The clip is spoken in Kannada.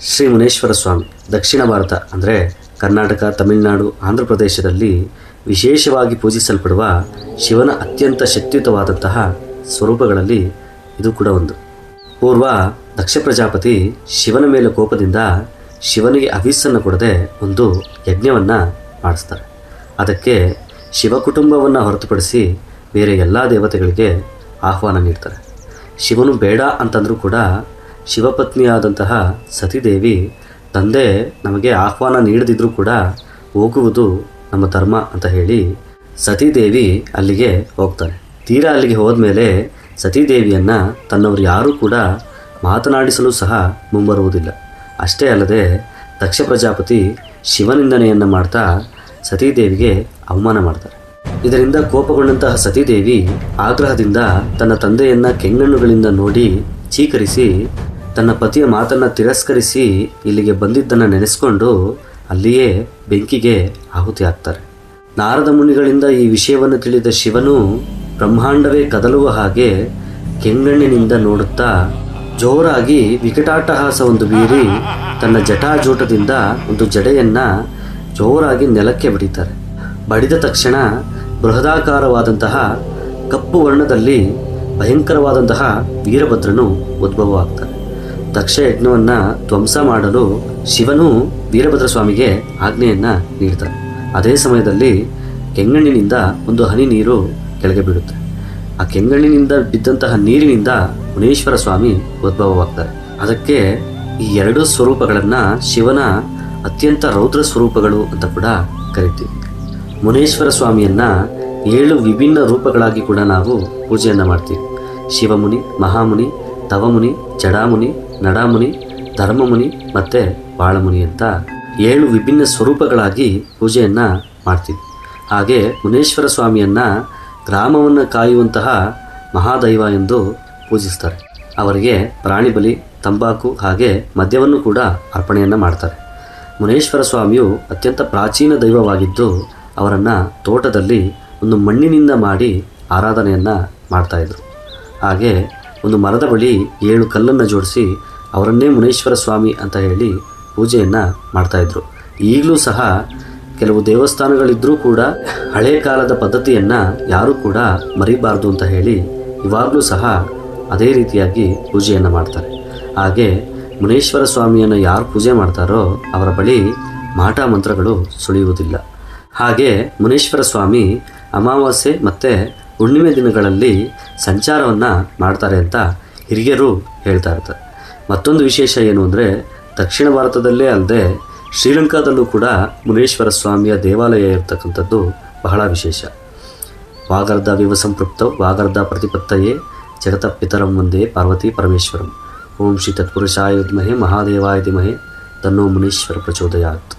ಶ್ರೀ ಮುನೇಶ್ವರ ಸ್ವಾಮಿ ದಕ್ಷಿಣ ಭಾರತ ಅಂದರೆ ಕರ್ನಾಟಕ, ತಮಿಳುನಾಡು, ಆಂಧ್ರ ಪ್ರದೇಶದಲ್ಲಿ ವಿಶೇಷವಾಗಿ ಪೂಜಿಸಲ್ಪಡುವ ಶಿವನ ಅತ್ಯಂತ ಶಕ್ತಿಯುತವಾದಂತಹ ಸ್ವರೂಪಗಳಲ್ಲಿ ಇದು ಕೂಡ ಒಂದು. ಪೂರ್ವ ದಕ್ಷ ಪ್ರಜಾಪತಿ ಶಿವನ ಮೇಲೆ ಕೋಪದಿಂದ ಶಿವನಿಗೆ ಹವಿಸ್ಸನ್ನು ಕೊಡದೆ ಒಂದು ಯಜ್ಞವನ್ನು ಮಾಡಿಸ್ತಾರೆ. ಅದಕ್ಕೆ ಶಿವ ಕುಟುಂಬವನ್ನು ಹೊರತುಪಡಿಸಿ ಬೇರೆ ಎಲ್ಲ ದೇವತೆಗಳಿಗೆ ಆಹ್ವಾನ ನೀಡ್ತಾರೆ. ಶಿವನು ಬೇಡ ಅಂತಂದರೂ ಕೂಡ ಶಿವಪತ್ನಿಯಾದಂತಹ ಸತೀದೇವಿ ತಂದೆ ನಮಗೆ ಆಹ್ವಾನ ನೀಡದಿದ್ದರೂ ಕೂಡ ಹೋಗುವುದು ನಮ್ಮ ಧರ್ಮ ಅಂತ ಹೇಳಿ ಸತೀದೇವಿ ಅಲ್ಲಿಗೆ ಹೋಗ್ತಾರೆ. ತೀರಾ ಅಲ್ಲಿಗೆ ಹೋದ್ಮೇಲೆ ಸತೀದೇವಿಯನ್ನು ತನ್ನವರು ಯಾರೂ ಕೂಡ ಮಾತನಾಡಿಸಲು ಸಹ ಮುಂಬರುವುದಿಲ್ಲ. ಅಷ್ಟೇ ಅಲ್ಲದೆ ದಕ್ಷ ಪ್ರಜಾಪತಿ ಶಿವನಿಂದನೆಯನ್ನು ಮಾಡ್ತಾ ಸತೀದೇವಿಗೆ ಅವಮಾನ ಮಾಡ್ತಾರೆ. ಇದರಿಂದ ಕೋಪಗೊಂಡಂತಹ ಸತೀದೇವಿ ಆಗ್ರಹದಿಂದ ತನ್ನ ತಂದೆಯನ್ನು ಕೆಂಗಣ್ಣುಗಳಿಂದ ನೋಡಿ ಚೀಕರಿಸಿ ತನ್ನ ಪತಿಯ ಮಾತನ್ನು ತಿರಸ್ಕರಿಸಿ ಇಲ್ಲಿಗೆ ಬಂದಿದ್ದನ್ನು ನೆನೆಸ್ಕೊಂಡು ಅಲ್ಲಿಯೇ ಬೆಂಕಿಗೆ ಆಹುತಿ ಆಗ್ತಾರೆ. ನಾರದ ಮುನಿಗಳಿಂದ ಈ ವಿಷಯವನ್ನು ತಿಳಿದ ಶಿವನು ಬ್ರಹ್ಮಾಂಡವೇ ಕದಲುವ ಹಾಗೆ ಕೆಂಗಣ್ಣಿನಿಂದ ನೋಡುತ್ತಾ ಜೋರಾಗಿ ವಿಕಟಾಟ್ಟಹಾಸ ಒಂದು ಬೀರಿ ತನ್ನ ಜಟಾಜೂಟದಿಂದ ಒಂದು ಜಡೆಯನ್ನು ಜೋರಾಗಿ ನೆಲಕ್ಕೆ ಬಡಿತಾರೆ. ಬಡಿದ ತಕ್ಷಣ ಬೃಹದಾಕಾರವಾದಂತಹ ಕಪ್ಪು ವರ್ಣದಲ್ಲಿ ಭಯಂಕರವಾದಂತಹ ವೀರಭದ್ರನು ಉದ್ಭವವಾಗ್ತಾನೆ. ದಕ್ಷ ಯಜ್ಞವನ್ನು ಧ್ವಂಸ ಮಾಡಲು ಶಿವನು ವೀರಭದ್ರ ಸ್ವಾಮಿಗೆ ಆಜ್ಞೆಯನ್ನು ನೀಡ್ತಾನೆ. ಅದೇ ಸಮಯದಲ್ಲಿ ಕೆಂಗಣ್ಣಿನಿಂದ ಒಂದು ಹನಿ ನೀರು ಕೆಳಗೆ ಬೀಳುತ್ತೆ. ಆ ಕೆಂಗಣ್ಣಿನಿಂದ ಬಿದ್ದಂತಹ ನೀರಿನಿಂದ ಮುನೇಶ್ವರ ಸ್ವಾಮಿ ಉದ್ಭವವಾಗ್ತಾರೆ. ಅದಕ್ಕೆ ಈ ಎರಡು ಸ್ವರೂಪಗಳನ್ನು ಶಿವನ ಅತ್ಯಂತ ರೌದ್ರ ಸ್ವರೂಪಗಳು ಅಂತ ಕೂಡ ಕರಿತೀವಿ. ಮುನೇಶ್ವರ ಸ್ವಾಮಿಯನ್ನು 7 ವಿಭಿನ್ನ ರೂಪಗಳಾಗಿ ಕೂಡ ನಾವು ಪೂಜೆಯನ್ನು ಮಾಡ್ತೀವಿ. ಶಿವಮುನಿ, ಮಹಾಮುನಿ, ತವಮುನಿ, ಜಡಾಮುನಿ, ನಡಾಮುನಿ, ಧರ್ಮಮುನಿ ಮತ್ತು ಬಾಳಮುನಿ ಅಂತ 7 ವಿಭಿನ್ನ ಸ್ವರೂಪಗಳಾಗಿ ಪೂಜೆಯನ್ನು ಮಾಡ್ತೀವಿ. ಹಾಗೆ ಮುನೇಶ್ವರ ಸ್ವಾಮಿಯನ್ನು ಗ್ರಾಮವನ್ನು ಕಾಯುವಂತಹ ಮಹಾದೈವ ಎಂದು ಪೂಜಿಸ್ತಾರೆ. ಅವರಿಗೆ ಪ್ರಾಣಿ ಬಲಿ, ತಂಬಾಕು ಹಾಗೆ ಮದ್ಯವನ್ನು ಕೂಡ ಅರ್ಪಣೆಯನ್ನು ಮಾಡ್ತಾರೆ. ಮುನೇಶ್ವರ ಸ್ವಾಮಿಯು ಅತ್ಯಂತ ಪ್ರಾಚೀನ ದೈವವಾಗಿದ್ದು ಅವರನ್ನು ತೋಟದಲ್ಲಿ ಒಂದು ಮಣ್ಣಿನಿಂದ ಮಾಡಿ ಆರಾಧನೆಯನ್ನು ಮಾಡ್ತಾಯಿದ್ರು. ಹಾಗೆ ಒಂದು ಮರದ ಬಳಿ 7 ಕಲ್ಲನ್ನು ಜೋಡಿಸಿ ಅವರನ್ನೇ ಮುನೇಶ್ವರ ಸ್ವಾಮಿ ಅಂತ ಹೇಳಿ ಪೂಜೆಯನ್ನು ಮಾಡ್ತಾಯಿದ್ರು. ಈಗಲೂ ಸಹ ಕೆಲವು ದೇವಸ್ಥಾನಗಳಿದ್ದರೂ ಕೂಡ ಹಳೆ ಕಾಲದ ಪದ್ಧತಿಯನ್ನು ಯಾರೂ ಕೂಡ ಮರಿಬಾರ್ದು ಅಂತ ಹೇಳಿ ಇವಾಗಲೂ ಸಹ ಅದೇ ರೀತಿಯಾಗಿ ಪೂಜೆಯನ್ನು ಮಾಡ್ತಾರೆ. ಹಾಗೆ ಮುನೇಶ್ವರ ಸ್ವಾಮಿಯನ್ನು ಯಾರು ಪೂಜೆ ಮಾಡ್ತಾರೋ ಅವರ ಬಳಿ ಮಾಟ ಮಂತ್ರಗಳು ಸುಳಿಯುವುದಿಲ್ಲ. ಹಾಗೆ ಮುನೇಶ್ವರ ಸ್ವಾಮಿ ಅಮಾವಾಸ್ಯೆ ಮತ್ತು ಹುಣ್ಣಿಮೆ ದಿನಗಳಲ್ಲಿ ಸಂಚಾರವನ್ನು ಮಾಡ್ತಾರೆ ಅಂತ ಹಿರಿಯರು ಹೇಳ್ತಾ ಇರ್ತಾರೆ. ಮತ್ತೊಂದು ವಿಶೇಷ ಏನು ಅಂದರೆ ದಕ್ಷಿಣ ಭಾರತದಲ್ಲೇ ಅಲ್ಲದೆ ಶ್ರೀಲಂಕಾದಲ್ಲೂ ಕೂಡ ಮುನೇಶ್ವರ ಸ್ವಾಮಿಯ ದೇವಾಲಯ ಇರತಕ್ಕಂಥದ್ದು ಬಹಳ ವಿಶೇಷ. ವಾಗರ್ಧ ವಿವ ಸಂಪೃಕ್ತೌ ವಾಗರ್ಧ ಪ್ರತಿಪತ್ತಯೇ ಜಗತ ಪಿತರಂ ವಂದೇ ಪಾರ್ವತಿ ಪರಮೇಶ್ವರಂ. ಓಂ ಶ್ರೀ ತತ್ಪುರುಷಾಯ ವಿದ್ಮಹೇ ಮಹಾದೇವಾಯ ಧೀಮಹಿ ತನ್ನೋ ಮುನೀಶ್ವರ ಪ್ರಚೋದಯಾತ್.